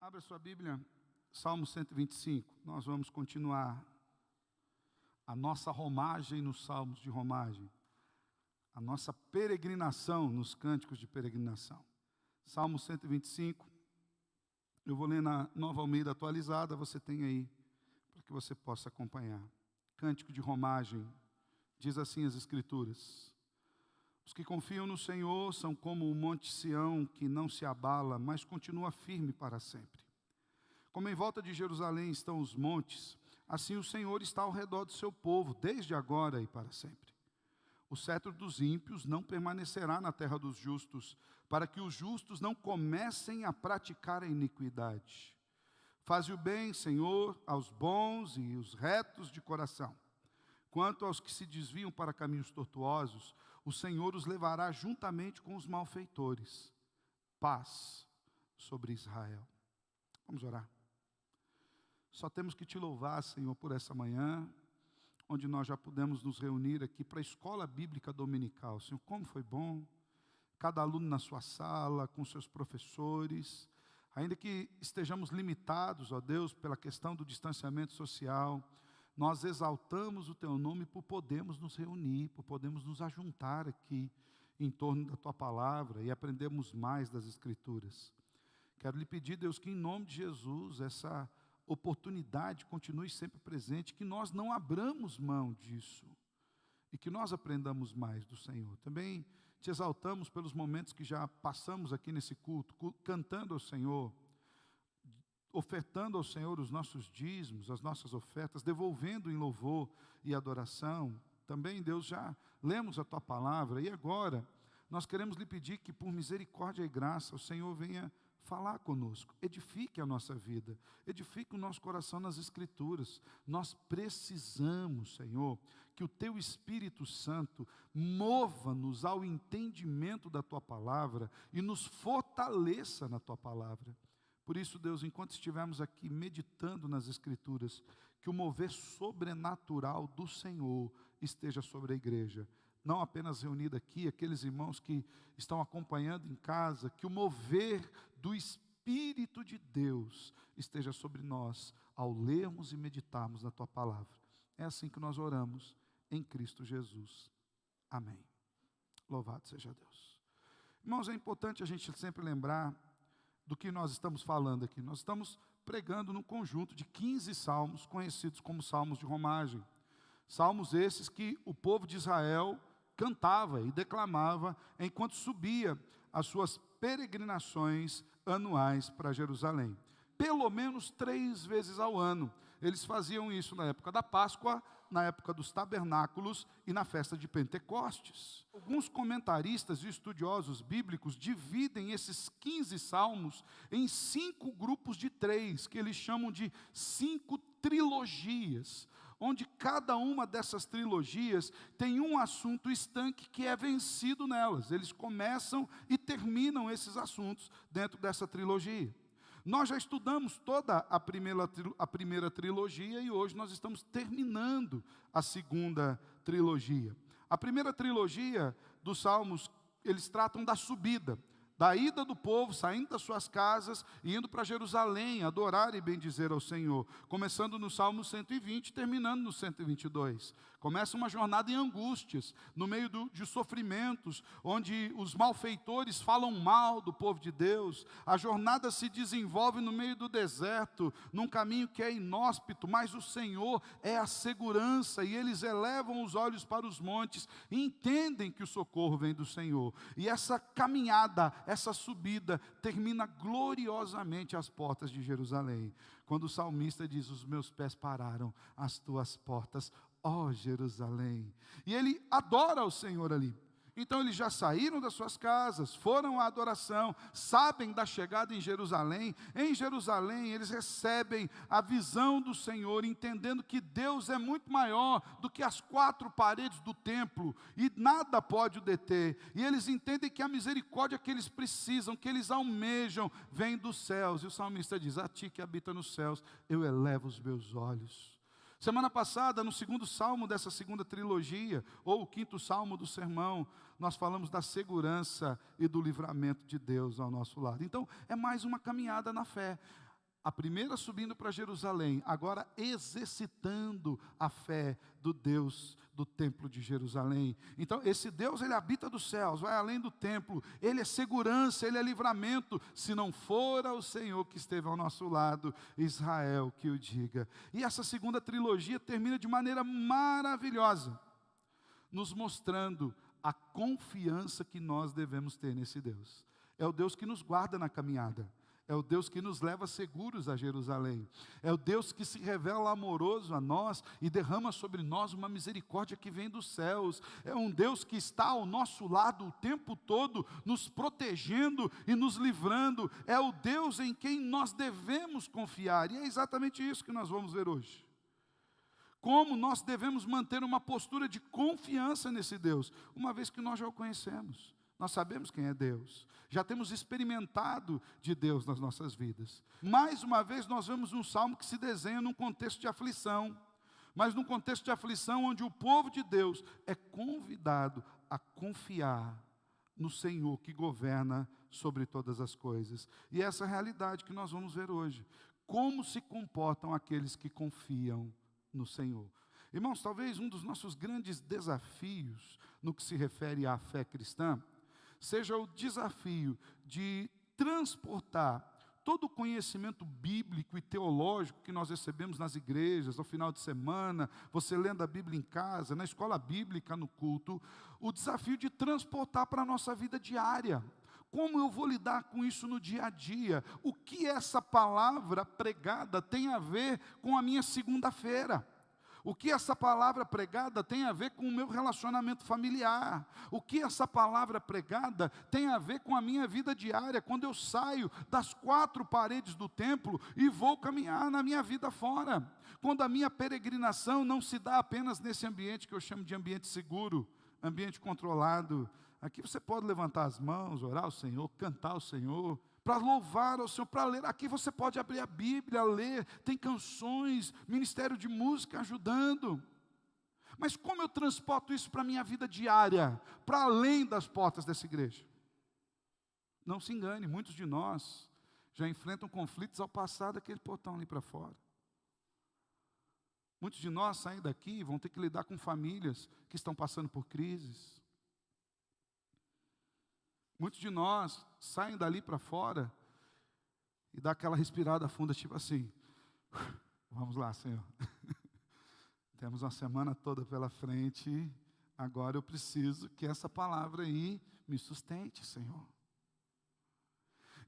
Abra sua Bíblia, Salmo 125. Nós vamos continuar a nossa romagem nos salmos de romagem, a nossa peregrinação nos cânticos de peregrinação. Salmo 125, eu vou ler na Nova Almeida atualizada, você tem aí, para que você possa acompanhar. Cântico de romagem, diz assim as Escrituras: os que confiam no Senhor são como o monte Sião, que não se abala, mas continua firme para sempre. Como em volta de Jerusalém estão os montes, assim o Senhor está ao redor do seu povo, desde agora e para sempre. O cetro dos ímpios não permanecerá na terra dos justos, para que os justos não comecem a praticar a iniquidade. Faze o bem, Senhor, aos bons e os retos de coração. Quanto aos que se desviam para caminhos tortuosos, o Senhor os levará juntamente com os malfeitores. Paz sobre Israel. Vamos orar. Só temos que te louvar, Senhor, por essa manhã, onde nós já pudemos nos reunir aqui para a escola bíblica dominical. Senhor, como foi bom, cada aluno na sua sala, com seus professores, ainda que estejamos limitados, ó Deus, pela questão do distanciamento social, nós exaltamos o Teu nome por podermos nos reunir, por podermos nos ajuntar aqui em torno da Tua palavra e aprendermos mais das Escrituras. Quero lhe pedir, Deus, que em nome de Jesus, essa oportunidade continue sempre presente, que nós não abramos mão disso e que nós aprendamos mais do Senhor. Também te exaltamos pelos momentos que já passamos aqui nesse culto, cantando ao Senhor, ofertando ao Senhor os nossos dízimos, as nossas ofertas, devolvendo em louvor e adoração. Também, Deus, já lemos a Tua palavra e agora nós queremos lhe pedir que por misericórdia e graça o Senhor venha falar conosco, edifique a nossa vida, edifique o nosso coração nas Escrituras. Nós precisamos, Senhor, que o Teu Espírito Santo mova-nos ao entendimento da Tua palavra e nos fortaleça na Tua palavra. Por isso, Deus, enquanto estivermos aqui meditando nas Escrituras, que o mover sobrenatural do Senhor esteja sobre a igreja, não apenas reunida aqui, aqueles irmãos que estão acompanhando em casa, que o mover do Espírito de Deus esteja sobre nós, ao lermos e meditarmos na Tua palavra. É assim que nós oramos, em Cristo Jesus. Amém. Louvado seja Deus. Irmãos, é importante a gente sempre lembrar do que nós estamos falando aqui. Nós estamos pregando num conjunto de 15 salmos, conhecidos como salmos de romagem. Salmos esses que o povo de Israel cantava e declamava enquanto subia as suas peregrinações anuais para Jerusalém. Pelo menos 3 vezes ao ano. Eles faziam isso na época da Páscoa, na época dos tabernáculos e na festa de Pentecostes. Alguns comentaristas e estudiosos bíblicos dividem esses 15 salmos em 5 grupos de 3, que eles chamam de 5 trilogias, onde cada uma dessas trilogias tem um assunto estanque que é vencido nelas. Eles começam e terminam esses assuntos dentro dessa trilogia. Nós já estudamos toda a primeira trilogia e hoje nós estamos terminando a segunda trilogia. A primeira trilogia dos Salmos, eles tratam da subida, da ida do povo, saindo das suas casas e indo para Jerusalém, adorar e bendizer ao Senhor. Começando no Salmo 120, terminando no 122. Começa uma jornada em angústias, no meio de sofrimentos, onde os malfeitores falam mal do povo de Deus. A jornada se desenvolve no meio do deserto, num caminho que é inóspito, mas o Senhor é a segurança, e eles elevam os olhos para os montes e entendem que o socorro vem do Senhor. E essa caminhada, essa subida, termina gloriosamente às portas de Jerusalém. Quando o salmista diz: os meus pés pararam às tuas portas, ó Jerusalém. E ele adora o Senhor ali. Então eles já saíram das suas casas, foram à adoração, sabem da chegada em Jerusalém. Em Jerusalém eles recebem a visão do Senhor, entendendo que Deus é muito maior do que as 4 paredes do templo, e nada pode o deter. E eles entendem que a misericórdia que eles precisam, que eles almejam, vem dos céus. E o salmista diz: a Ti que habita nos céus, eu elevo os meus olhos. Semana passada, no 2º salmo dessa segunda trilogia, ou o 5º salmo do sermão, nós falamos da segurança e do livramento de Deus ao nosso lado. Então, é mais uma caminhada na fé. A primeira subindo para Jerusalém, agora exercitando a fé do Deus do templo de Jerusalém. Então, esse Deus, ele habita dos céus, vai além do templo, ele é segurança, ele é livramento. Se não fora o Senhor que esteve ao nosso lado, Israel que o diga. E essa segunda trilogia termina de maneira maravilhosa, nos mostrando a confiança que nós devemos ter nesse Deus. É o Deus que nos guarda na caminhada. É o Deus que nos leva seguros a Jerusalém. É o Deus que se revela amoroso a nós e derrama sobre nós uma misericórdia que vem dos céus. É um Deus que está ao nosso lado o tempo todo, nos protegendo e nos livrando. É o Deus em quem nós devemos confiar. E é exatamente isso que nós vamos ver hoje. Como nós devemos manter uma postura de confiança nesse Deus, uma vez que nós já o conhecemos. Nós sabemos quem é Deus, já temos experimentado de Deus nas nossas vidas. Mais uma vez nós vemos um salmo que se desenha num contexto de aflição, mas num contexto de aflição onde o povo de Deus é convidado a confiar no Senhor que governa sobre todas as coisas. E essa é a realidade que nós vamos ver hoje. Como se comportam aqueles que confiam no Senhor. Irmãos, talvez um dos nossos grandes desafios no que se refere à fé cristã seja o desafio de transportar todo o conhecimento bíblico e teológico que nós recebemos nas igrejas, ao final de semana, você lendo a Bíblia em casa, na escola bíblica, no culto, o desafio de transportar para a nossa vida diária. Como eu vou lidar com isso no dia a dia? O que essa palavra pregada tem a ver com a minha segunda-feira? O que essa palavra pregada tem a ver com o meu relacionamento familiar? O que essa palavra pregada tem a ver com a minha vida diária, quando eu saio das 4 paredes do templo e vou caminhar na minha vida fora? Quando a minha peregrinação não se dá apenas nesse ambiente que eu chamo de ambiente seguro, ambiente controlado. Aqui você pode levantar as mãos, orar ao Senhor, cantar ao Senhor, para louvar ao Senhor, para ler. Aqui você pode abrir a Bíblia, ler, tem canções, ministério de música ajudando. Mas como eu transporto isso para a minha vida diária, para além das portas dessa igreja? Não se engane, muitos de nós já enfrentam conflitos ao passar daquele portão ali para fora. Muitos de nós saem daqui e vão ter que lidar com famílias que estão passando por crises. Muitos de nós saem dali para fora e dá aquela respirada funda, tipo assim, vamos lá, Senhor. Temos uma semana toda pela frente, agora eu preciso que essa palavra aí me sustente, Senhor.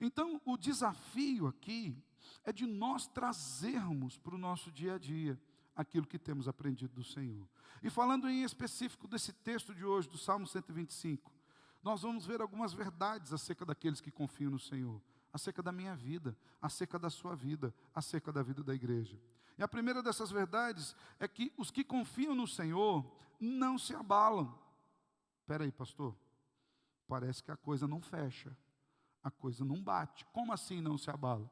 Então, o desafio aqui é de nós trazermos para o nosso dia a dia aquilo que temos aprendido do Senhor. E falando em específico desse texto de hoje, do Salmo 125, nós vamos ver algumas verdades acerca daqueles que confiam no Senhor, acerca da minha vida, acerca da sua vida, acerca da vida da igreja. E a primeira dessas verdades é que os que confiam no Senhor não se abalam. Espera aí, pastor, parece que a coisa não fecha, a coisa não bate. Como assim não se abala?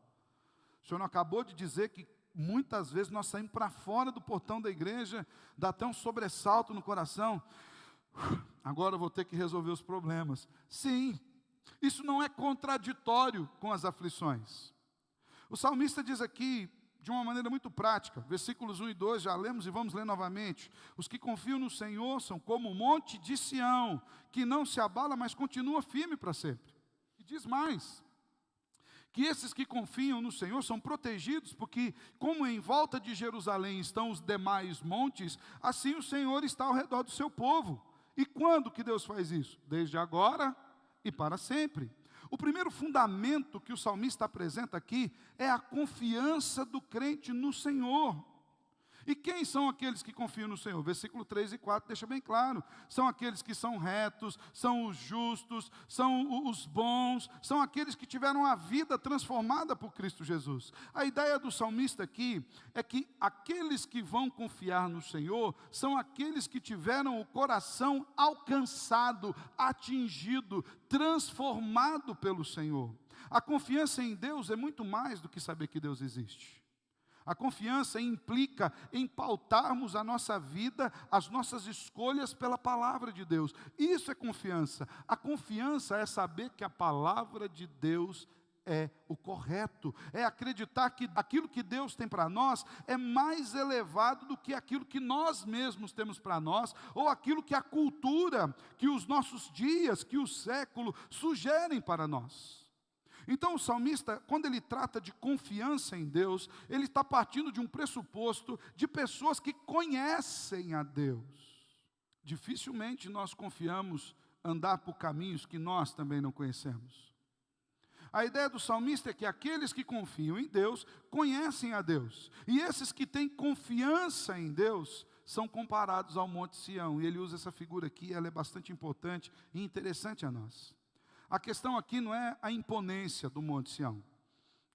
O senhor não acabou de dizer que muitas vezes nós saímos para fora do portão da igreja, dá até um sobressalto no coração. Agora eu vou ter que resolver os problemas. Sim, isso não é contraditório com as aflições. O salmista diz aqui, de uma maneira muito prática, versículos 1 e 2, já lemos e vamos ler novamente. Os que confiam no Senhor são como o monte de Sião, que não se abala, mas continua firme para sempre. E diz mais, que esses que confiam no Senhor são protegidos, porque como em volta de Jerusalém estão os demais montes, assim o Senhor está ao redor do seu povo. E quando que Deus faz isso? Desde agora e para sempre. O primeiro fundamento que o salmista apresenta aqui é a confiança do crente no Senhor. E quem são aqueles que confiam no Senhor? Versículo 3 e 4 deixa bem claro. São aqueles que são retos, são os justos, são os bons, são aqueles que tiveram a vida transformada por Cristo Jesus. A ideia do salmista aqui é que aqueles que vão confiar no Senhor são aqueles que tiveram o coração alcançado, atingido, transformado pelo Senhor. A confiança em Deus é muito mais do que saber que Deus existe. A confiança implica em pautarmos a nossa vida, as nossas escolhas pela palavra de Deus. Isso é confiança. A confiança é saber que a palavra de Deus é o correto, é acreditar que aquilo que Deus tem para nós é mais elevado do que aquilo que nós mesmos temos para nós, ou aquilo que a cultura, que os nossos dias, que o século sugerem para nós. Então o salmista, quando ele trata de confiança em Deus, ele está partindo de um pressuposto de pessoas que conhecem a Deus. Dificilmente nós confiamos andar por caminhos que nós também não conhecemos. A ideia do salmista é que aqueles que confiam em Deus, conhecem a Deus. E esses que têm confiança em Deus, são comparados ao Monte Sião. E ele usa essa figura aqui, ela é bastante importante e interessante a nós. A questão aqui não é a imponência do Monte Sião.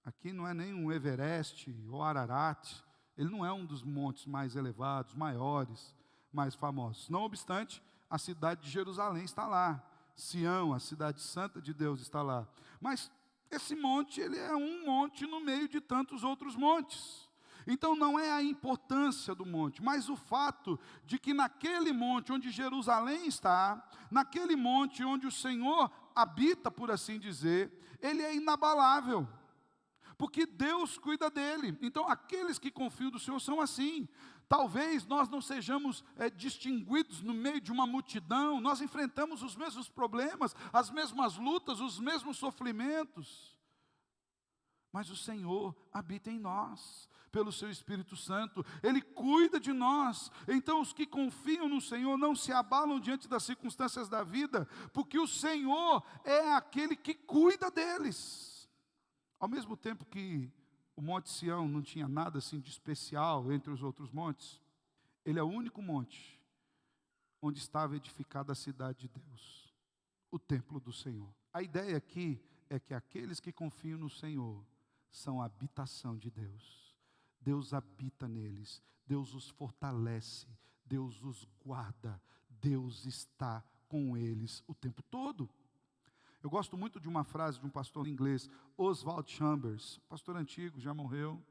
Aqui não é nem um Everest ou Ararat. Ele não é um dos montes mais elevados, maiores, mais famosos. Não obstante, a cidade de Jerusalém está lá. Sião, a cidade santa de Deus, está lá. Mas esse monte, ele é um monte no meio de tantos outros montes. Então não é a importância do monte, mas o fato de que naquele monte onde Jerusalém está, naquele monte onde o Senhor habita, por assim dizer, ele é inabalável, porque Deus cuida dele. Então aqueles que confiam do Senhor são assim. Talvez nós não sejamos distinguidos no meio de uma multidão, nós enfrentamos os mesmos problemas, as mesmas lutas, os mesmos sofrimentos, mas o Senhor habita em nós, pelo seu Espírito Santo, Ele cuida de nós. Então os que confiam no Senhor não se abalam diante das circunstâncias da vida, porque o Senhor é aquele que cuida deles. Ao mesmo tempo que o Monte Sião não tinha nada assim de especial entre os outros montes, ele é o único monte onde estava edificada a cidade de Deus, o templo do Senhor. A ideia aqui é que aqueles que confiam no Senhor são a habitação de Deus. Deus habita neles, Deus os fortalece, Deus os guarda, Deus está com eles o tempo todo. Eu gosto muito de uma frase de um pastor inglês, Oswald Chambers, pastor antigo, já morreu.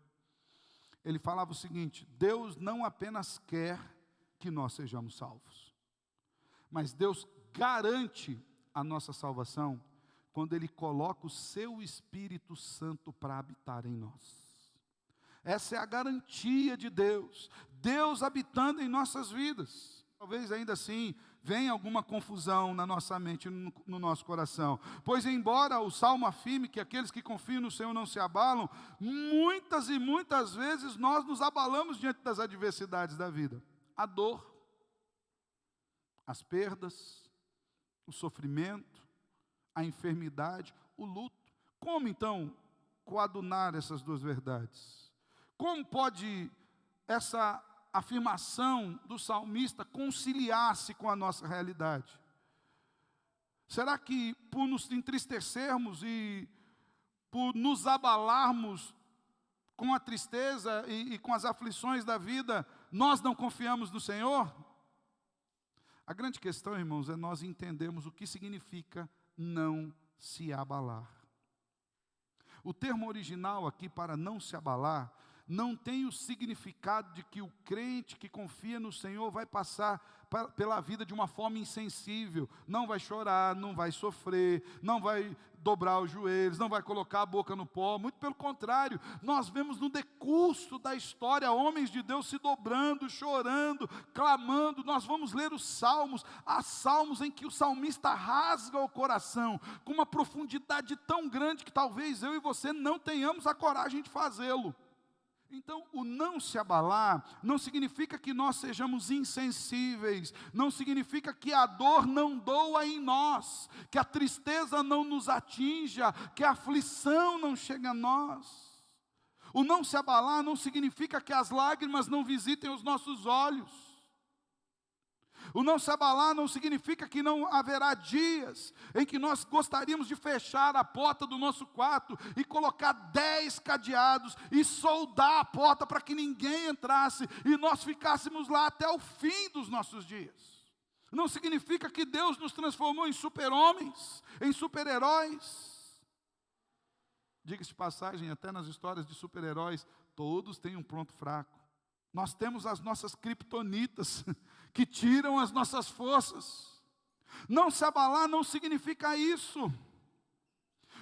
Ele falava o seguinte: Deus não apenas quer que nós sejamos salvos, mas Deus garante a nossa salvação quando Ele coloca o seu Espírito Santo para habitar em nós. Essa é a garantia de Deus, Deus habitando em nossas vidas. Talvez ainda assim venha alguma confusão na nossa mente, no nosso coração. Pois embora o Salmo afirme que aqueles que confiam no Senhor não se abalam, muitas e muitas vezes nós nos abalamos diante das adversidades da vida. A dor, as perdas, o sofrimento, a enfermidade, o luto. Como então coadunar essas duas verdades? Como pode essa afirmação do salmista conciliar-se com a nossa realidade? Será que por nos entristecermos e por nos abalarmos com a tristeza e com as aflições da vida, nós não confiamos no Senhor? A grande questão, irmãos, é nós entendermos o que significa não se abalar. O termo original aqui para não se abalar não tem o significado de que o crente que confia no Senhor vai passar pela vida de uma forma insensível, não vai chorar, não vai sofrer, não vai dobrar os joelhos, não vai colocar a boca no pó. Muito pelo contrário, nós vemos no decurso da história homens de Deus se dobrando, chorando, clamando. Nós vamos ler os salmos, há salmos em que o salmista rasga o coração com uma profundidade tão grande que talvez eu e você não tenhamos a coragem de fazê-lo. Então, o não se abalar não significa que nós sejamos insensíveis, não significa que a dor não doa em nós, que a tristeza não nos atinja, que a aflição não chegue a nós. O não se abalar não significa que as lágrimas não visitem os nossos olhos. O não se abalar não significa que não haverá dias em que nós gostaríamos de fechar a porta do nosso quarto e colocar 10 cadeados e soldar a porta para que ninguém entrasse e nós ficássemos lá até o fim dos nossos dias. Não significa que Deus nos transformou em super-homens, em super-heróis. Diga-se de passagem, até nas histórias de super-heróis, todos têm um ponto fraco. Nós temos as nossas criptonitas, que tiram as nossas forças. Não se abalar não significa isso.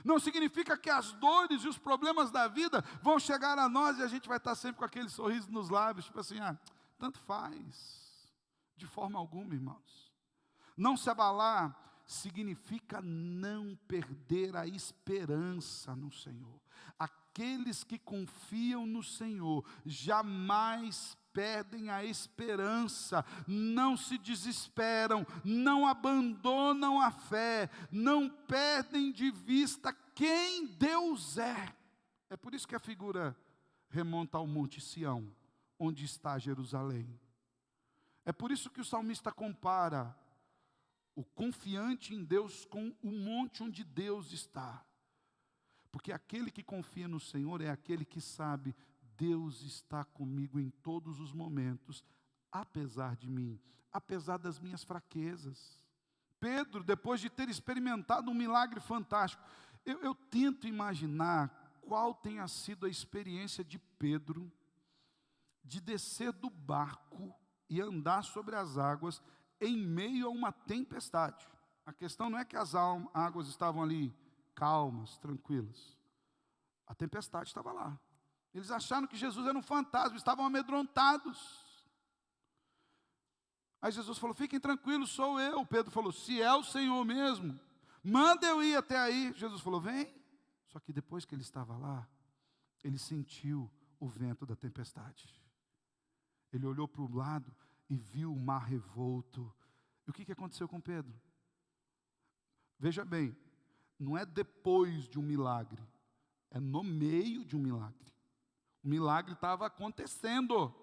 Não significa que as dores e os problemas da vida vão chegar a nós e a gente vai estar sempre com aquele sorriso nos lábios, tipo assim, tanto faz. De forma alguma, irmãos. Não se abalar significa não perder a esperança no Senhor. Aqueles que confiam no Senhor jamais perdem a esperança, não se desesperam, não abandonam a fé, não perdem de vista quem Deus é. É por isso que a figura remonta ao Monte Sião, onde está Jerusalém. É por isso que o salmista compara o confiante em Deus com o monte onde Deus está. Porque aquele que confia no Senhor é aquele que sabe, Deus está comigo em todos os momentos, apesar de mim, apesar das minhas fraquezas. Pedro, depois de ter experimentado um milagre fantástico, eu tento imaginar qual tenha sido a experiência de Pedro, de descer do barco e andar sobre as águas em meio a uma tempestade. A questão não é que as águas estavam ali calmas, tranquilas. A tempestade estava lá. Eles acharam que Jesus era um fantasma, estavam amedrontados. Aí Jesus falou, fiquem tranquilos, sou eu. Pedro falou, se é o Senhor mesmo, manda eu ir até aí. Jesus falou, vem. Só que depois que ele estava lá, ele sentiu o vento da tempestade. Ele olhou para o lado e viu o mar revolto. E o que aconteceu com Pedro? Veja bem, não é depois de um milagre, é no meio de um milagre. O milagre estava acontecendo. O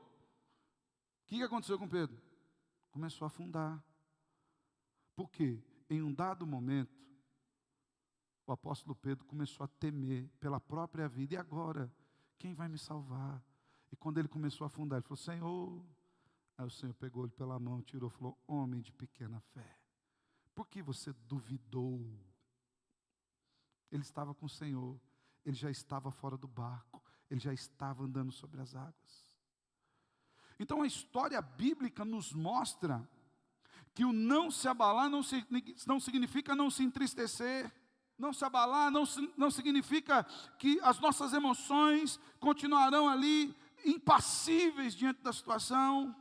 que aconteceu com Pedro? Começou a afundar. Por quê? Em um dado momento, o apóstolo Pedro começou a temer pela própria vida. E agora? Quem vai me salvar? E quando ele começou a afundar, ele falou, Senhor. Aí o Senhor pegou ele pela mão, tirou e falou, homem de pequena fé, por que você duvidou? Ele estava com o Senhor, ele já estava fora do barco, ele já estava andando sobre as águas. Então a história bíblica nos mostra que o não se abalar não significa não se entristecer. Não se abalar não significa que as nossas emoções continuarão ali impassíveis diante da situação.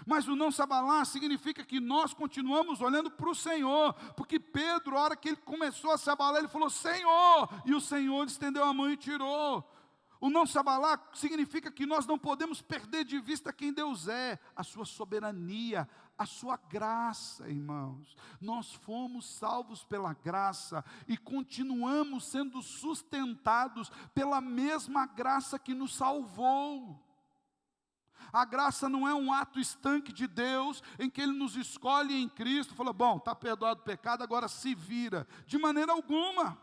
Mas o não se abalar significa que nós continuamos olhando para o Senhor, porque Pedro, a hora que ele começou a se abalar, ele falou, Senhor, e o Senhor estendeu a mão e tirou. O não se abalar significa que nós não podemos perder de vista quem Deus é, a sua soberania, a sua graça, irmãos. Nós fomos salvos pela graça e continuamos sendo sustentados pela mesma graça que nos salvou. A graça não é um ato estanque de Deus, em que Ele nos escolhe em Cristo, fala, bom, está perdoado o pecado, agora se vira. De maneira alguma.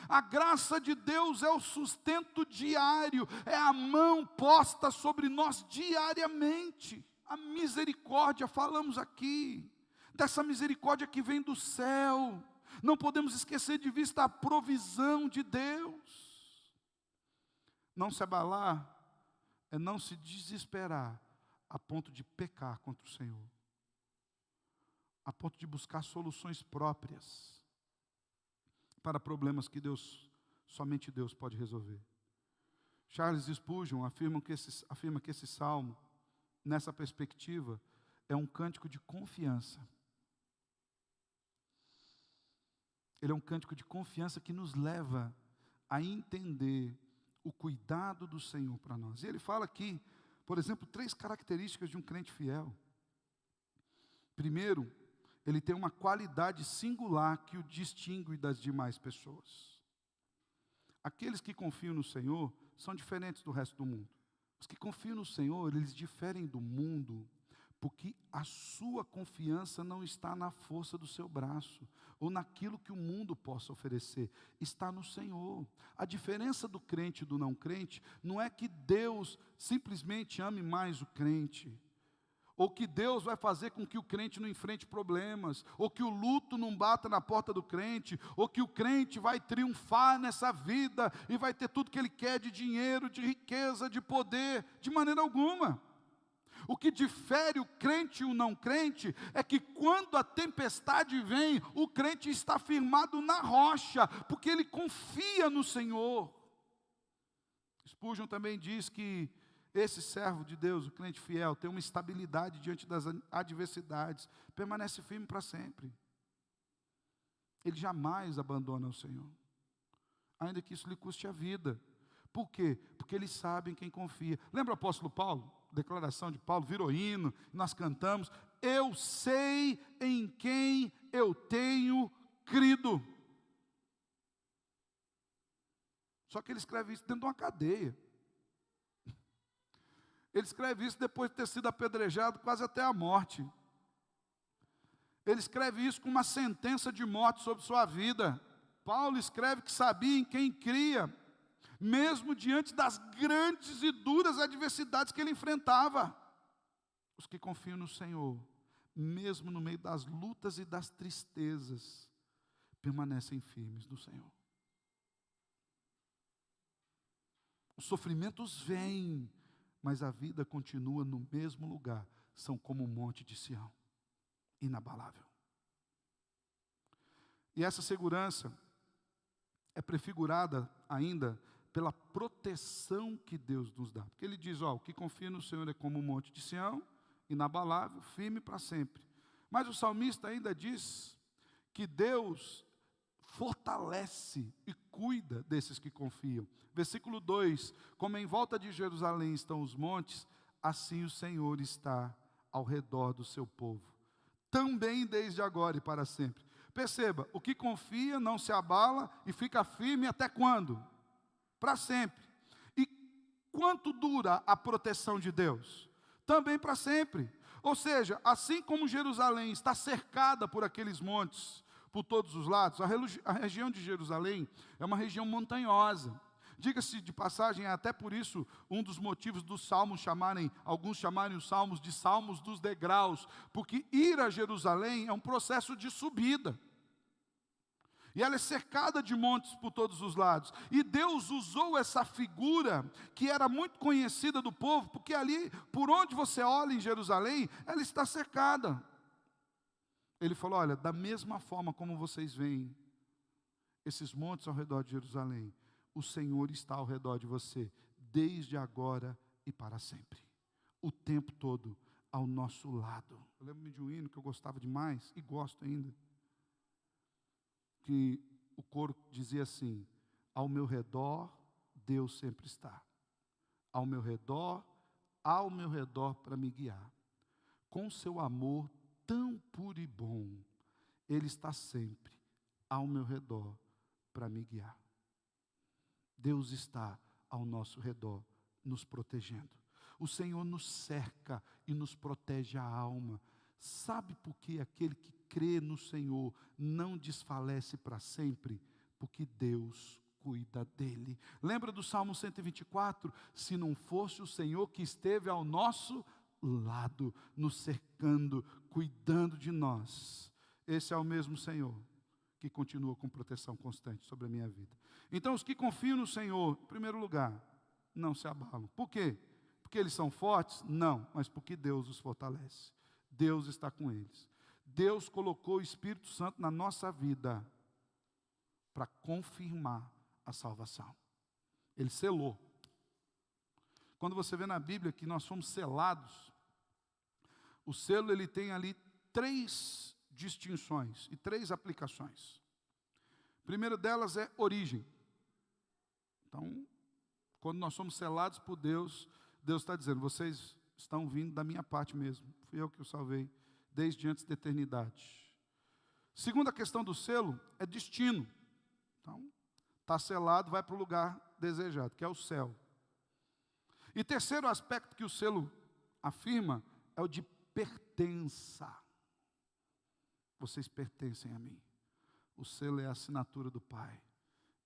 A graça de Deus é o sustento diário, é a mão posta sobre nós diariamente. A misericórdia, falamos aqui, dessa misericórdia que vem do céu. Não podemos esquecer de vista a provisão de Deus. Não se abalar é não se desesperar a ponto de pecar contra o Senhor, a ponto de buscar soluções próprias para problemas que somente Deus pode resolver. Charles Spurgeon afirma que esse salmo, nessa perspectiva, é um cântico de confiança. Ele é um cântico de confiança que nos leva a entender o cuidado do Senhor para nós. E ele fala aqui, por exemplo, 3 características de um crente fiel. Primeiro, ele tem uma qualidade singular que o distingue das demais pessoas. Aqueles que confiam no Senhor são diferentes do resto do mundo. Os que confiam no Senhor, eles diferem do mundo, porque a sua confiança não está na força do seu braço, ou naquilo que o mundo possa oferecer, está no Senhor. A diferença do crente e do não crente, não é que Deus simplesmente ame mais o crente, ou que Deus vai fazer com que o crente não enfrente problemas, ou que o luto não bata na porta do crente, ou que o crente vai triunfar nessa vida, e vai ter tudo que ele quer de dinheiro, de riqueza, de poder, de maneira alguma. O que difere o crente e o não crente é que quando a tempestade vem, o crente está firmado na rocha, porque ele confia no Senhor. Spurgeon também diz que esse servo de Deus, o crente fiel, tem uma estabilidade diante das adversidades, permanece firme para sempre. Ele jamais abandona o Senhor, ainda que isso lhe custe a vida. Por quê? Porque eles sabem quem confia. Lembra o apóstolo Paulo? Declaração de Paulo, virou hino, nós cantamos: eu sei em quem eu tenho crido. Só que ele escreve isso dentro de uma cadeia. Ele escreve isso depois de ter sido apedrejado quase até a morte. Ele escreve isso com uma sentença de morte sobre sua vida. Paulo escreve que sabia em quem cria, mesmo diante das grandes e duras adversidades que ele enfrentava. Os que confiam no Senhor, mesmo no meio das lutas e das tristezas, permanecem firmes no Senhor. Os sofrimentos vêm, mas a vida continua no mesmo lugar. São como um monte de Sião, inabalável. E essa segurança é prefigurada ainda pela proteção que Deus nos dá. Porque ele diz, o que confia no Senhor é como um monte de Sião, inabalável, firme para sempre. Mas o salmista ainda diz que Deus fortalece e cuida desses que confiam. Versículo 2, como em volta de Jerusalém estão os montes, assim o Senhor está ao redor do seu povo, também desde agora e para sempre. Perceba, o que confia não se abala e fica firme até quando? Para sempre. E quanto dura a proteção de Deus? Também para sempre. Ou seja, assim como Jerusalém está cercada por aqueles montes, por todos os lados, a região de Jerusalém é uma região montanhosa. Diga-se de passagem, é até por isso um dos motivos dos salmos alguns chamarem os salmos de salmos dos degraus, porque ir a Jerusalém é um processo de subida. E ela é cercada de montes por todos os lados. E Deus usou essa figura, que era muito conhecida do povo, porque ali, por onde você olha em Jerusalém, ela está cercada. Ele falou, olha, da mesma forma como vocês veem esses montes ao redor de Jerusalém, o Senhor está ao redor de você, desde agora e para sempre. O tempo todo ao nosso lado. Eu lembro-me de um hino que eu gostava demais, e gosto ainda, que o coro dizia assim, ao meu redor, Deus sempre está. Ao meu redor para me guiar. Com seu amor tão puro e bom, Ele está sempre ao meu redor para me guiar. Deus está ao nosso redor, nos protegendo. O Senhor nos cerca e nos protege a alma. Sabe por que aquele que crê no Senhor não desfalece para sempre? Porque Deus cuida dele. Lembra do Salmo 124? Se não fosse o Senhor que esteve ao nosso lado, nos cercando, cuidando de nós. Esse é o mesmo Senhor que continua com proteção constante sobre a minha vida. Então, os que confiam no Senhor, em primeiro lugar, não se abalam. Por quê? Porque eles são fortes? Não, mas porque Deus os fortalece. Deus está com eles. Deus colocou o Espírito Santo na nossa vida para confirmar a salvação. Ele selou. Quando você vê na Bíblia que nós fomos selados, o selo ele tem ali 3 distinções e 3 aplicações. A primeira delas é origem. Então, quando nós somos selados por Deus, Deus está dizendo, vocês estão vindo da minha parte mesmo. Fui eu que os salvei desde antes da eternidade. Segunda questão do selo é destino. Então, está selado, vai para o lugar desejado, que é o céu. E terceiro aspecto que o selo afirma é o de pertença. Vocês pertencem a mim. O selo é a assinatura do Pai,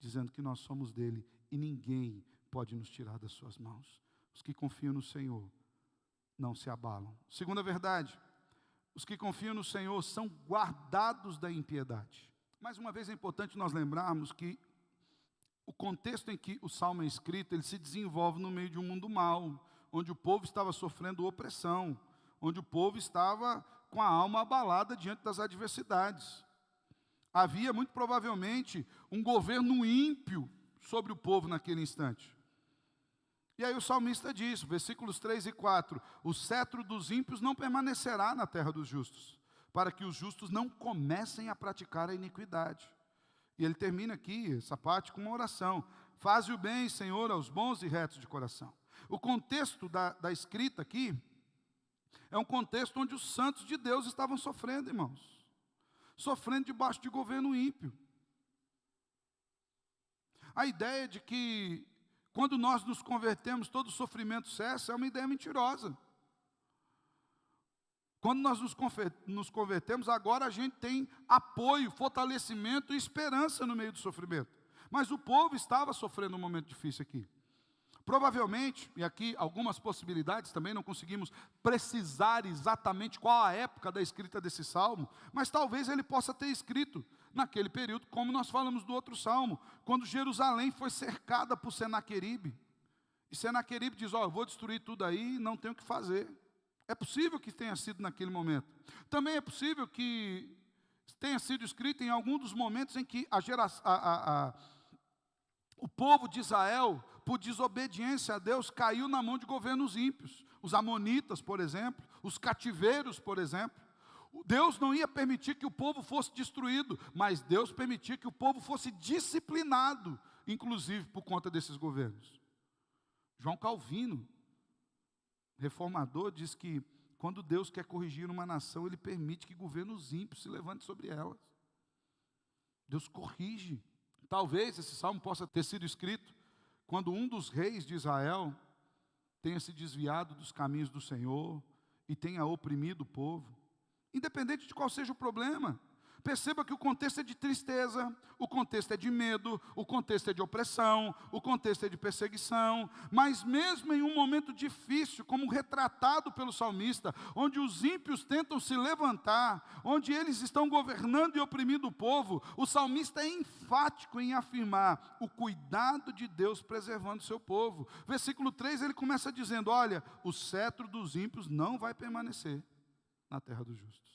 dizendo que nós somos dele e ninguém pode nos tirar das suas mãos. Os que confiam no Senhor não se abalam. Segunda verdade, os que confiam no Senhor são guardados da impiedade. Mais uma vez é importante nós lembrarmos que o contexto em que o Salmo é escrito, ele se desenvolve no meio de um mundo mau, onde o povo estava sofrendo opressão, onde o povo estava com a alma abalada diante das adversidades. Havia, muito provavelmente, um governo ímpio sobre o povo naquele instante. E aí o salmista diz, versículos 3 e 4, o cetro dos ímpios não permanecerá na terra dos justos, para que os justos não comecem a praticar a iniquidade. E ele termina aqui, essa parte, com uma oração. Faze o bem, Senhor, aos bons e retos de coração. O contexto da escrita aqui é um contexto onde os santos de Deus estavam sofrendo, irmãos. Sofrendo debaixo de governo ímpio. A ideia de que quando nós nos convertemos, todo sofrimento cessa, é uma ideia mentirosa. Quando nós nos convertemos, agora a gente tem apoio, fortalecimento e esperança no meio do sofrimento. Mas o povo estava sofrendo um momento difícil aqui. Provavelmente, e aqui algumas possibilidades, também não conseguimos precisar exatamente qual a época da escrita desse salmo, mas talvez ele possa ter escrito naquele período, como nós falamos do outro salmo, quando Jerusalém foi cercada por Senaqueribe. E Senaqueribe diz, eu vou destruir tudo aí, não tenho o que fazer. É possível que tenha sido naquele momento. Também é possível que tenha sido escrito em algum dos momentos em que o povo de Israel, por desobediência a Deus, caiu na mão de governos ímpios. Os amonitas, por exemplo, os cativeiros, por exemplo. Deus não ia permitir que o povo fosse destruído, mas Deus permitia que o povo fosse disciplinado, inclusive por conta desses governos. João Calvino, reformador, diz que quando Deus quer corrigir uma nação, Ele permite que governos ímpios se levantem sobre elas. Deus corrige. Talvez esse salmo possa ter sido escrito quando um dos reis de Israel tenha se desviado dos caminhos do Senhor e tenha oprimido o povo. Independente de qual seja o problema, perceba que o contexto é de tristeza, o contexto é de medo, o contexto é de opressão, o contexto é de perseguição, mas mesmo em um momento difícil, como retratado pelo salmista, onde os ímpios tentam se levantar, onde eles estão governando e oprimindo o povo, o salmista é enfático em afirmar o cuidado de Deus preservando o seu povo. Versículo 3, ele começa dizendo, olha, o cetro dos ímpios não vai permanecer na terra dos justos.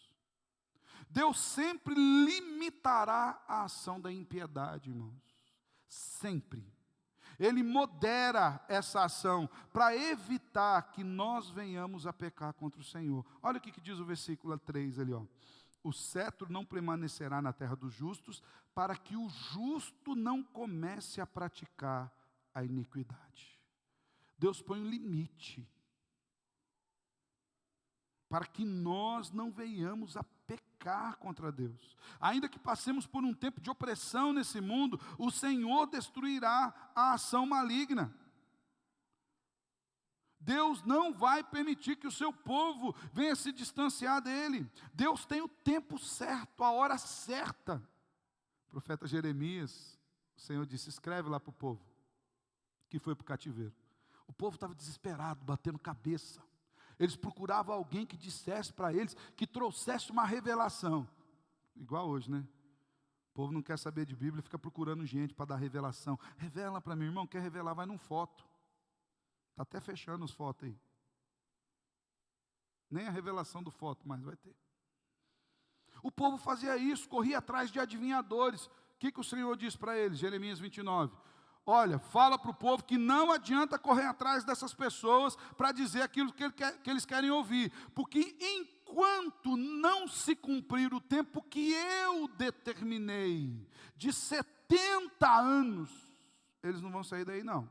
Deus sempre limitará a ação da impiedade, irmãos. Sempre. Ele modera essa ação para evitar que nós venhamos a pecar contra o Senhor. Olha o que diz o versículo 3 ali, ó. O cetro não permanecerá na terra dos justos, para que o justo não comece a praticar a iniquidade. Deus põe um limite para que nós não venhamos a pecar contra Deus. Ainda que passemos por um tempo de opressão nesse mundo, o Senhor destruirá a ação maligna. Deus não vai permitir que o seu povo venha se distanciar dele. Deus tem o tempo certo, a hora certa. O profeta Jeremias, o Senhor disse, escreve lá para o povo, que foi para o cativeiro. O povo estava desesperado, batendo cabeça. Eles procuravam alguém que dissesse para eles, que trouxesse uma revelação. Igual hoje, né? O povo não quer saber de Bíblia, fica procurando gente para dar revelação. Revela para mim, irmão, quer revelar, vai num foto. Está até fechando as fotos aí. Nem a revelação do foto mais vai ter. O povo fazia isso, corria atrás de adivinhadores. O que o Senhor diz para eles? Jeremias 29. Olha, fala para o povo que não adianta correr atrás dessas pessoas para dizer aquilo que eles querem ouvir. Porque enquanto não se cumprir o tempo que eu determinei, de 70 anos, eles não vão sair daí não.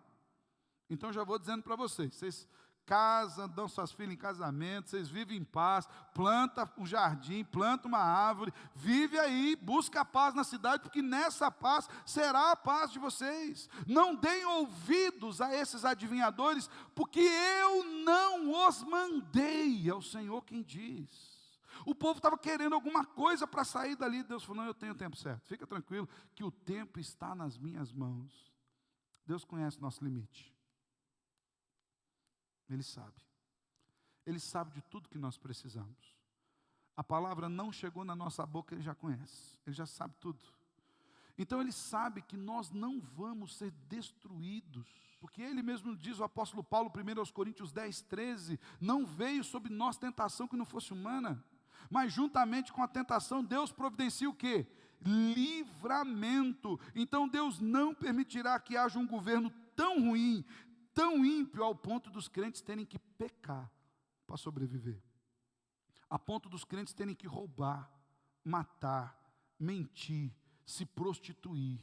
Então já vou dizendo para vocês casam, dão suas filhas em casamento, vocês vivem em paz, planta um jardim, planta uma árvore, vive aí, busca a paz na cidade, porque nessa paz será a paz de vocês. Não deem ouvidos a esses adivinhadores, porque eu não os mandei, é o Senhor quem diz. O povo estava querendo alguma coisa para sair dali, Deus falou, não, eu tenho o tempo certo, fica tranquilo, que o tempo está nas minhas mãos. Deus conhece o nosso limite. Ele sabe. Ele sabe de tudo que nós precisamos. A palavra não chegou na nossa boca, Ele já conhece. Ele já sabe tudo. Então ele sabe que nós não vamos ser destruídos, porque ele mesmo diz, o apóstolo Paulo, 1 Coríntios 10, 13, não veio sobre nós tentação que não fosse humana, mas juntamente com a tentação, Deus providencia o quê? Livramento. Então Deus não permitirá que haja um governo tão ruim, tão ímpio, ao ponto dos crentes terem que pecar para sobreviver, a ponto dos crentes terem que roubar, matar, mentir, se prostituir.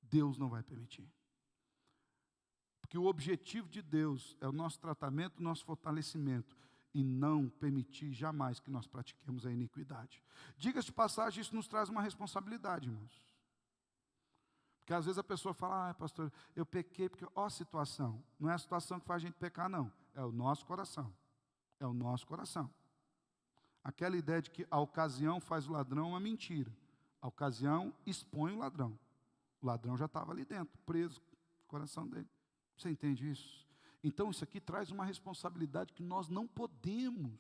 Deus não vai permitir. Porque o objetivo de Deus é o nosso tratamento, o nosso fortalecimento, e não permitir jamais que nós pratiquemos a iniquidade. Diga-se de passagem, isso nos traz uma responsabilidade, irmãos. Porque às vezes a pessoa fala, pastor, eu pequei porque, ó a situação. Não é a situação que faz a gente pecar, não. É o nosso coração. É o nosso coração. Aquela ideia de que a ocasião faz o ladrão é uma mentira. A ocasião expõe o ladrão. O ladrão já estava ali dentro, preso, no coração dele. Você entende isso? Então isso aqui traz uma responsabilidade que nós não podemos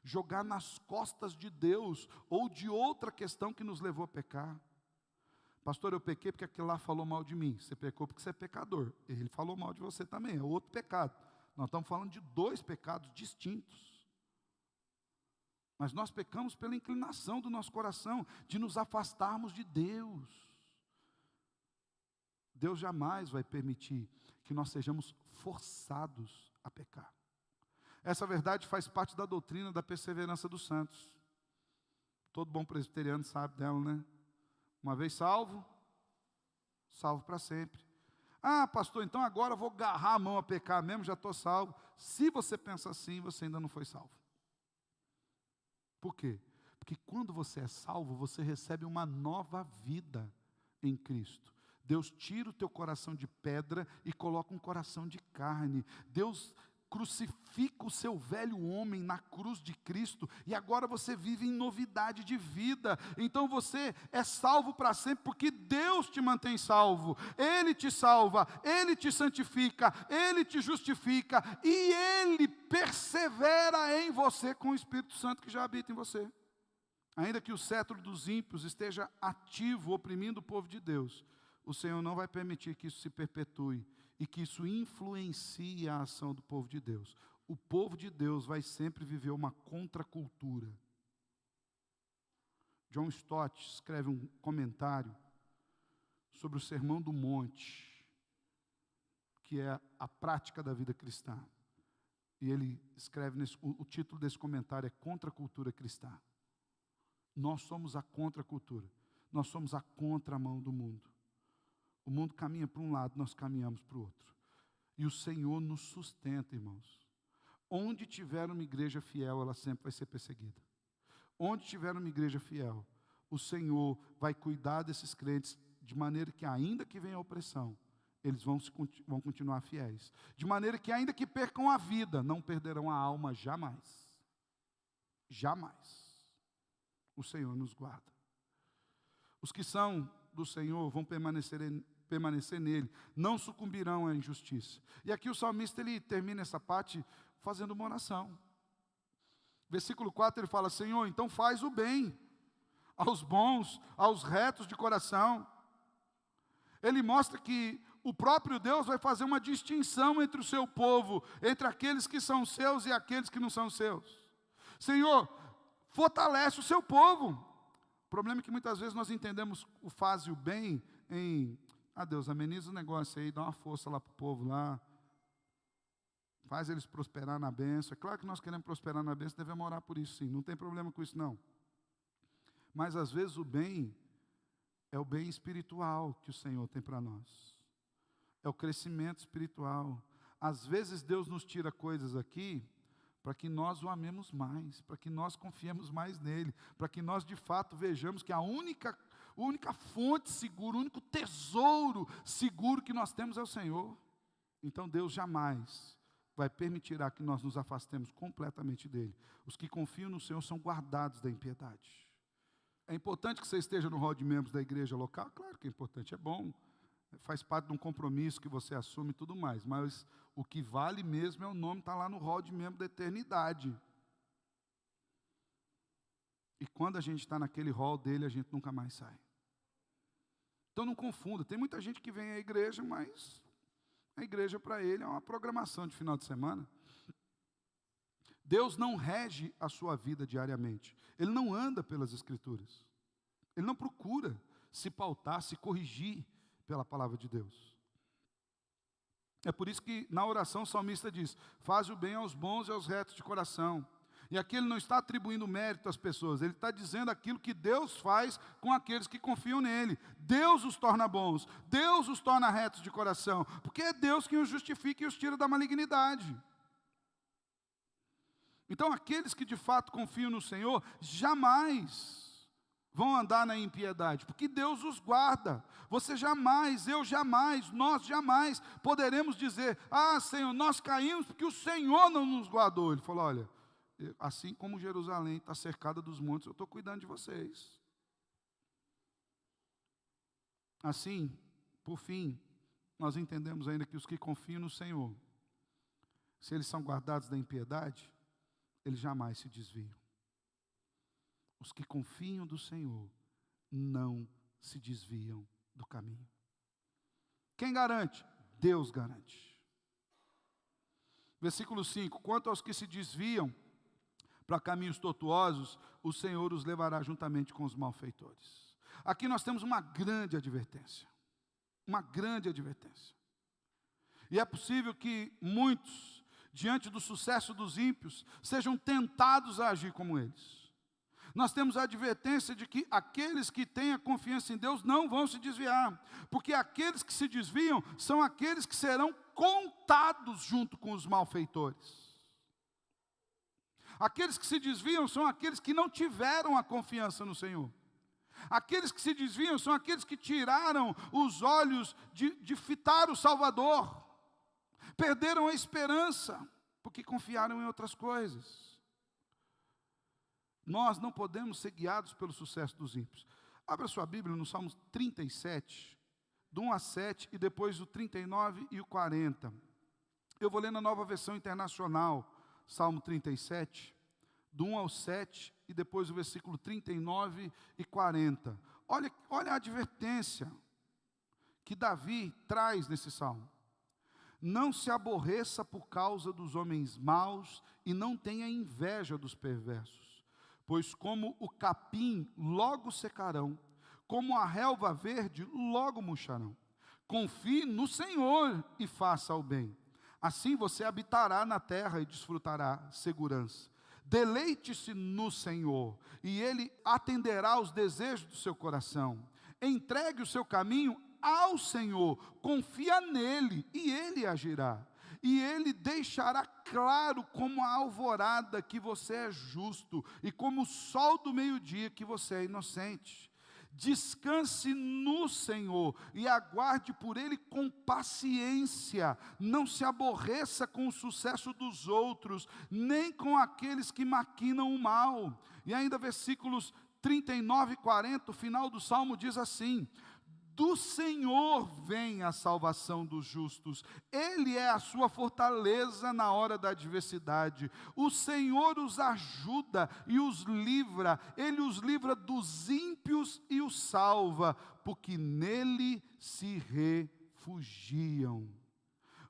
jogar nas costas de Deus ou de outra questão que nos levou a pecar. Pastor, eu pequei porque aquele lá falou mal de mim. Você pecou porque você é pecador. Ele falou mal de você também, é outro pecado. Nós estamos falando de dois pecados distintos. Mas nós pecamos pela inclinação do nosso coração, de nos afastarmos de Deus. Deus jamais vai permitir que nós sejamos forçados a pecar. Essa verdade faz parte da doutrina da perseverança dos santos. Todo bom presbiteriano sabe dela, né? Uma vez salvo, salvo para sempre. Ah, pastor, então agora eu vou agarrar a mão a pecar mesmo, já estou salvo. Se você pensa assim, você ainda não foi salvo. Por quê? Porque quando você é salvo, você recebe uma nova vida em Cristo. Deus tira o teu coração de pedra e coloca um coração de carne. Deus crucifica o seu velho homem na cruz de Cristo, e agora você vive em novidade de vida. Então você é salvo para sempre, porque Deus te mantém salvo. Ele te salva, Ele te santifica, Ele te justifica, e Ele persevera em você com o Espírito Santo que já habita em você. Ainda que o cetro dos ímpios esteja ativo, oprimindo o povo de Deus, o Senhor não vai permitir que isso se perpetue e que isso influencie a ação do povo de Deus. O povo de Deus vai sempre viver uma contracultura. John Stott escreve um comentário sobre o Sermão do Monte, que é a prática da vida cristã. E ele escreve, o título desse comentário é Contracultura Cristã. Nós somos a contracultura. Nós somos a contramão do mundo. O mundo caminha para um lado, nós caminhamos para o outro. E o Senhor nos sustenta, irmãos. Onde tiver uma igreja fiel, ela sempre vai ser perseguida. Onde tiver uma igreja fiel, o Senhor vai cuidar desses crentes de maneira que, ainda que venha a opressão, eles vão continuar fiéis. De maneira que, ainda que percam a vida, não perderão a alma jamais. Jamais. O Senhor nos guarda. Os que são do Senhor vão permanecer nele, não sucumbirão à injustiça. E aqui o salmista, ele termina essa parte fazendo uma oração. Versículo 4 ele fala, Senhor, então faz o bem aos bons, aos retos de coração. Ele mostra que o próprio Deus vai fazer uma distinção entre o seu povo, entre aqueles que são seus e aqueles que não são seus. Senhor, fortalece o seu povo. O problema é que muitas vezes nós entendemos o faz e o bem em, Deus, ameniza o negócio aí, dá uma força lá para o povo lá, faz eles prosperar na bênção. É claro que nós queremos prosperar na bênção, devemos orar por isso sim, não tem problema com isso não. Mas às vezes o bem é o bem espiritual que o Senhor tem para nós. É o crescimento espiritual. Às vezes Deus nos tira coisas aqui para que nós o amemos mais, para que nós confiemos mais nele, para que nós de fato vejamos que a única fonte segura, o único tesouro seguro que nós temos é o Senhor. Então Deus jamais vai permitir que nós nos afastemos completamente dele. Os que confiam no Senhor são guardados da impiedade. É importante que você esteja no hall de membros da igreja local? Claro que é importante, é bom. Faz parte de um compromisso que você assume e tudo mais. Mas o que vale mesmo é o nome estar lá no hall de membro da eternidade. E quando a gente está naquele hall dele, a gente nunca mais sai. Então não confunda. Tem muita gente que vem à igreja, mas a igreja para ele é uma programação de final de semana. Deus não rege a sua vida diariamente. Ele não anda pelas Escrituras. Ele não procura se pautar, se corrigir pela palavra de Deus. É por isso que na oração o salmista diz: faz o bem aos bons e aos retos de coração. E aqui ele não está atribuindo mérito às pessoas, ele está dizendo aquilo que Deus faz com aqueles que confiam nele. Deus os torna bons, Deus os torna retos de coração, porque é Deus quem os justifica e os tira da malignidade. Então aqueles que de fato confiam no Senhor, jamais vão andar na impiedade, porque Deus os guarda. Você jamais, eu jamais, nós jamais poderemos dizer: ah, Senhor, nós caímos porque o Senhor não nos guardou. Ele falou: olha, assim como Jerusalém está cercada dos montes, eu estou cuidando de vocês. Assim, por fim, nós entendemos ainda que os que confiam no Senhor, se eles são guardados da impiedade, eles jamais se desviam. Os que confiam do Senhor não se desviam do caminho. Quem garante? Deus garante. Versículo 5: quanto aos que se desviam para caminhos tortuosos, o Senhor os levará juntamente com os malfeitores. Aqui nós temos uma grande advertência. Uma grande advertência. E é possível que muitos, diante do sucesso dos ímpios, sejam tentados a agir como eles. Nós temos a advertência de que aqueles que têm a confiança em Deus não vão se desviar, porque aqueles que se desviam são aqueles que serão contados junto com os malfeitores. Aqueles que se desviam são aqueles que não tiveram a confiança no Senhor. Aqueles que se desviam são aqueles que tiraram os olhos de fitar o Salvador, perderam a esperança, porque confiaram em outras coisas. Nós não podemos ser guiados pelo sucesso dos ímpios. Abra sua Bíblia no Salmo 37, do 1 a 7, e depois o 39 e o 40. Eu vou ler na Nova Versão Internacional, Salmo 37, do 1 ao 7, e depois o versículo 39 e 40. Olha a advertência que Davi traz nesse salmo. Não se aborreça por causa dos homens maus e não tenha inveja dos perversos, pois como o capim logo secarão, como a relva verde logo murcharão. Confie no Senhor e faça o bem. Assim você habitará na terra e desfrutará segurança. Deleite-se no Senhor, e Ele atenderá aos desejos do seu coração. Entregue o seu caminho ao Senhor, confia nele, e Ele agirá. E Ele deixará claro como a alvorada que você é justo, e como o sol do meio-dia que você é inocente. Descanse no Senhor e aguarde por Ele com paciência. Não se aborreça com o sucesso dos outros, nem com aqueles que maquinam o mal. E ainda versículos 39 e 40, o final do Salmo diz assim: do Senhor vem a salvação dos justos, Ele é a sua fortaleza na hora da adversidade. O Senhor os ajuda e os livra, Ele os livra dos ímpios e os salva, porque nele se refugiam.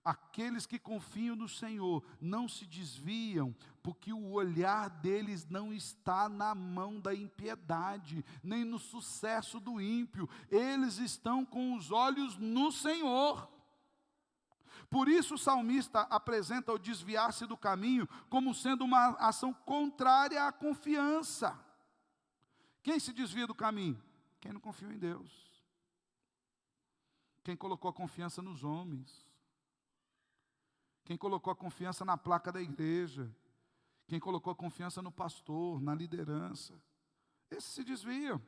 Aqueles que confiam no Senhor não se desviam, porque o olhar deles não está na mão da impiedade, nem no sucesso do ímpio. Eles estão com os olhos no Senhor. Por isso o salmista apresenta o desviar-se do caminho como sendo uma ação contrária à confiança. Quem se desvia do caminho? Quem não confiou em Deus. Quem colocou a confiança nos homens. Quem colocou a confiança na placa da igreja. Quem colocou a confiança no pastor, na liderança. Esses se desviam.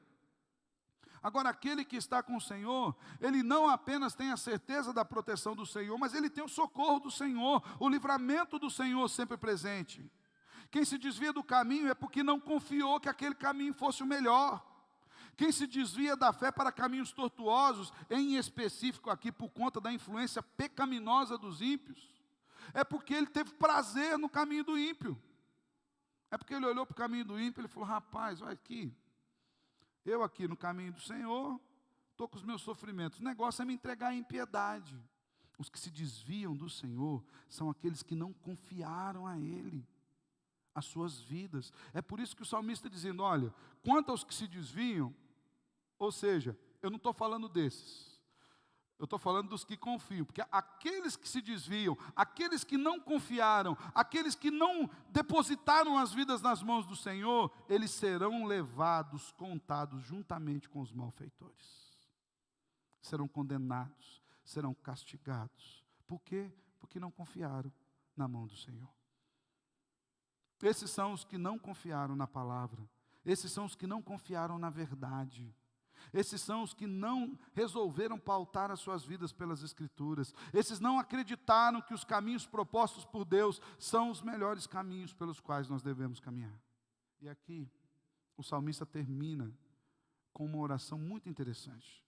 Agora, aquele que está com o Senhor, ele não apenas tem a certeza da proteção do Senhor, mas ele tem o socorro do Senhor, o livramento do Senhor sempre presente. Quem se desvia do caminho é porque não confiou que aquele caminho fosse o melhor. Quem se desvia da fé para caminhos tortuosos, em específico aqui por conta da influência pecaminosa dos ímpios, é porque ele teve prazer no caminho do ímpio. É porque ele olhou para o caminho do ímpio e ele falou: rapaz, olha aqui, eu aqui no caminho do Senhor, estou com os meus sofrimentos. O negócio é me entregar à impiedade. Os que se desviam do Senhor são aqueles que não confiaram a Ele as suas vidas. É por isso que o salmista está dizendo, olha, quanto aos que se desviam, ou seja, eu não estou falando desses. Eu estou falando dos que confiam, porque aqueles que se desviam, aqueles que não confiaram, aqueles que não depositaram as vidas nas mãos do Senhor, eles serão levados, contados juntamente com os malfeitores. Serão condenados, serão castigados. Por quê? Porque não confiaram na mão do Senhor. Esses são os que não confiaram na palavra. Esses são os que não confiaram na verdade. Esses são os que não resolveram pautar as suas vidas pelas Escrituras. Esses não acreditaram que os caminhos propostos por Deus são os melhores caminhos pelos quais nós devemos caminhar. E aqui, o salmista termina com uma oração muito interessante.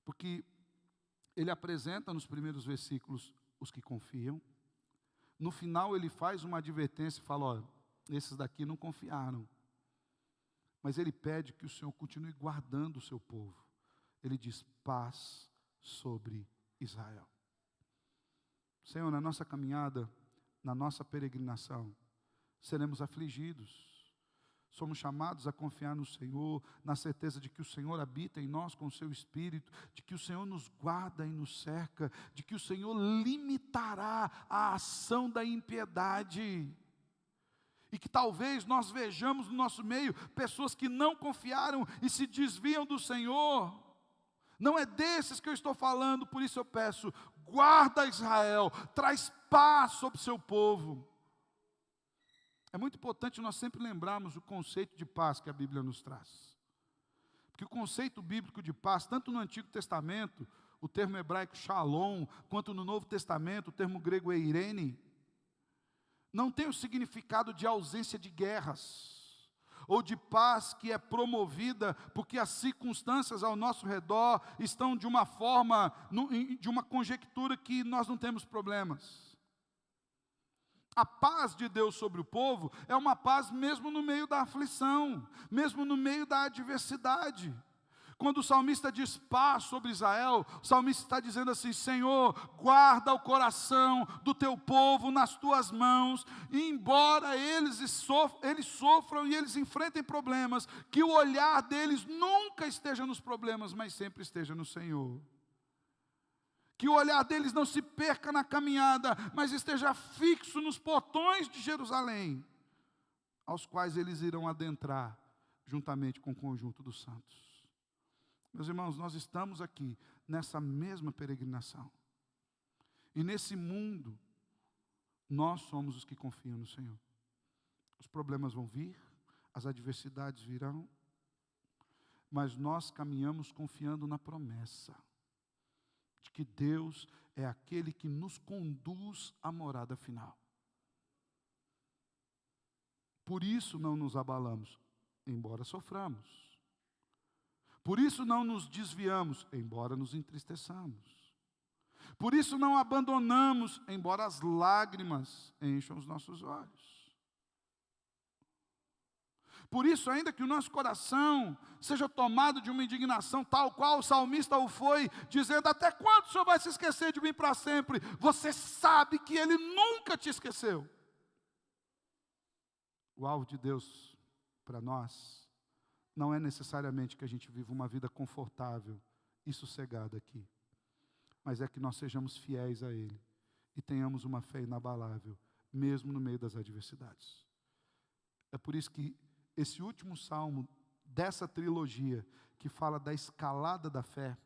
Porque ele apresenta nos primeiros versículos os que confiam. No final ele faz uma advertência e fala, olha, esses daqui não confiaram. Mas ele pede que o Senhor continue guardando o seu povo. Ele diz, paz sobre Israel. Senhor, na nossa caminhada, na nossa peregrinação, seremos afligidos. Somos chamados a confiar no Senhor, na certeza de que o Senhor habita em nós com o seu Espírito, de que o Senhor nos guarda e nos cerca, de que o Senhor limitará a ação da impiedade. E que talvez nós vejamos no nosso meio pessoas que não confiaram e se desviam do Senhor. Não é desses que eu estou falando, por isso eu peço, guarda Israel, traz paz sobre o seu povo. É muito importante nós sempre lembrarmos o conceito de paz que a Bíblia nos traz. Porque o conceito bíblico de paz, tanto no Antigo Testamento, o termo hebraico shalom, quanto no Novo Testamento, o termo grego eirene, não tem o significado de ausência de guerras, ou de paz que é promovida porque as circunstâncias ao nosso redor estão de uma forma, de uma conjectura que nós não temos problemas. A paz de Deus sobre o povo é uma paz mesmo no meio da aflição, mesmo no meio da adversidade. Quando o salmista diz paz sobre Israel, o salmista está dizendo assim, Senhor, guarda o coração do teu povo nas tuas mãos, e embora eles sofram e eles enfrentem problemas, que o olhar deles nunca esteja nos problemas, mas sempre esteja no Senhor. Que o olhar deles não se perca na caminhada, mas esteja fixo nos portões de Jerusalém, aos quais eles irão adentrar, juntamente com o conjunto dos santos. Meus irmãos, nós estamos aqui nessa mesma peregrinação. E nesse mundo, nós somos os que confiam no Senhor. Os problemas vão vir, as adversidades virão, mas nós caminhamos confiando na promessa de que Deus é aquele que nos conduz à morada final. Por isso não nos abalamos, embora soframos. Por isso não nos desviamos, embora nos entristeçamos. Por isso não abandonamos, embora as lágrimas encham os nossos olhos. Por isso, ainda que o nosso coração seja tomado de uma indignação tal qual o salmista o foi, dizendo, até quando o Senhor vai se esquecer de mim para sempre? Você sabe que Ele nunca te esqueceu. O alvo de Deus para nós não é necessariamente que a gente viva uma vida confortável e sossegada aqui, mas é que nós sejamos fiéis a Ele e tenhamos uma fé inabalável, mesmo no meio das adversidades. É por isso que esse último salmo dessa trilogia, que fala da escalada da fé,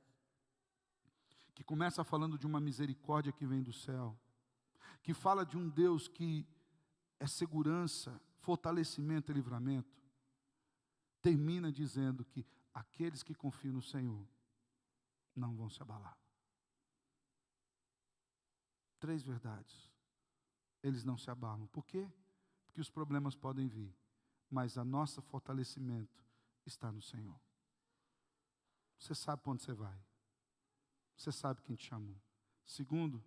que começa falando de uma misericórdia que vem do céu, que fala de um Deus que é segurança, fortalecimento e livramento, termina dizendo que aqueles que confiam no Senhor não vão se abalar. 3 verdades. Eles não se abalam. Por quê? Porque os problemas podem vir, mas o nosso fortalecimento está no Senhor. Você sabe para onde você vai. Você sabe quem te chamou. Segundo,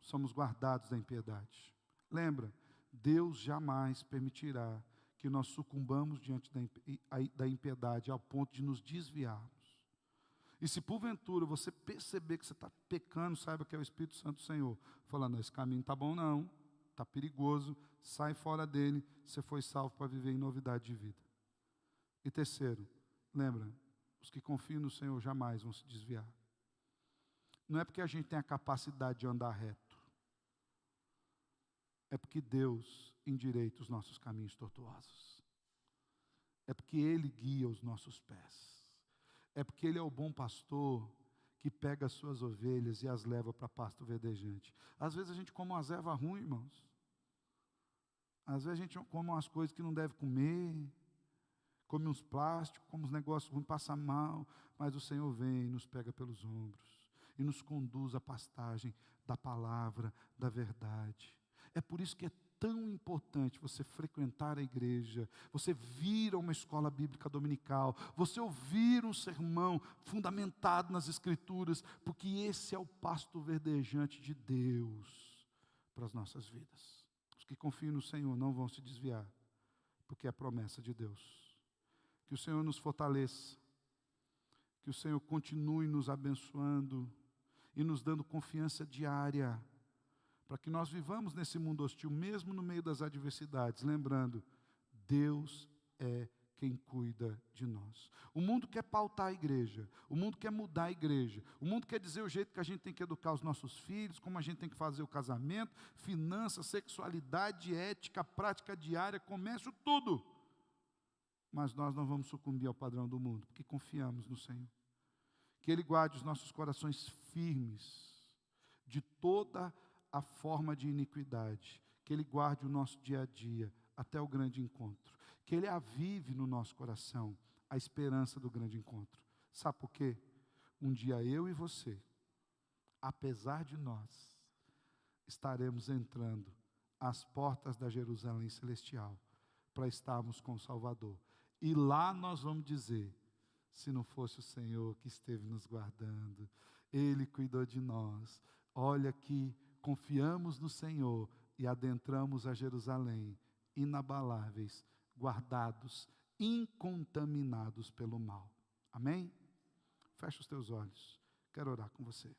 somos guardados da impiedade. Lembra, Deus jamais permitirá que nós sucumbamos diante da impiedade ao ponto de nos desviarmos. E se porventura você perceber que você está pecando, saiba que é o Espírito Santo do Senhor falando: esse caminho está bom não, está perigoso, sai fora dele, você foi salvo para viver em novidade de vida. E terceiro, lembra, os que confiam no Senhor jamais vão se desviar. Não é porque a gente tem a capacidade de andar reto, é porque Deus endireita os nossos caminhos tortuosos. É porque Ele guia os nossos pés. É porque Ele é o bom pastor que pega as suas ovelhas e as leva para pasto verdejante. Às vezes a gente come umas ervas ruins, irmãos. Às vezes a gente come umas coisas que não deve comer, come uns plásticos, come uns negócios ruins, passa mal, mas o Senhor vem e nos pega pelos ombros e nos conduz à pastagem da palavra, da verdade. É por isso que é tão importante você frequentar a igreja, você vir a uma escola bíblica dominical, você ouvir um sermão fundamentado nas Escrituras, porque esse é o pasto verdejante de Deus para as nossas vidas. Os que confiam no Senhor não vão se desviar, porque é a promessa de Deus. Que o Senhor nos fortaleça, que o Senhor continue nos abençoando e nos dando confiança diária, para que nós vivamos nesse mundo hostil, mesmo no meio das adversidades, lembrando, Deus é quem cuida de nós. O mundo quer pautar a igreja, o mundo quer mudar a igreja, o mundo quer dizer o jeito que a gente tem que educar os nossos filhos, como a gente tem que fazer o casamento, finanças, sexualidade, ética, prática diária, comércio, tudo. Mas nós não vamos sucumbir ao padrão do mundo, porque confiamos no Senhor. Que Ele guarde os nossos corações firmes de toda a forma de iniquidade, que Ele guarde o nosso dia a dia até o grande encontro, que Ele avive no nosso coração a esperança do grande encontro. Sabe por quê? Um dia eu e você, apesar de nós, estaremos entrando às portas da Jerusalém celestial para estarmos com o Salvador. E lá nós vamos dizer: se não fosse o Senhor que esteve nos guardando, Ele cuidou de nós. Olha que confiamos no Senhor e adentramos a Jerusalém, inabaláveis, guardados, incontaminados pelo mal. Amém? Fecha os teus olhos. Quero orar com você.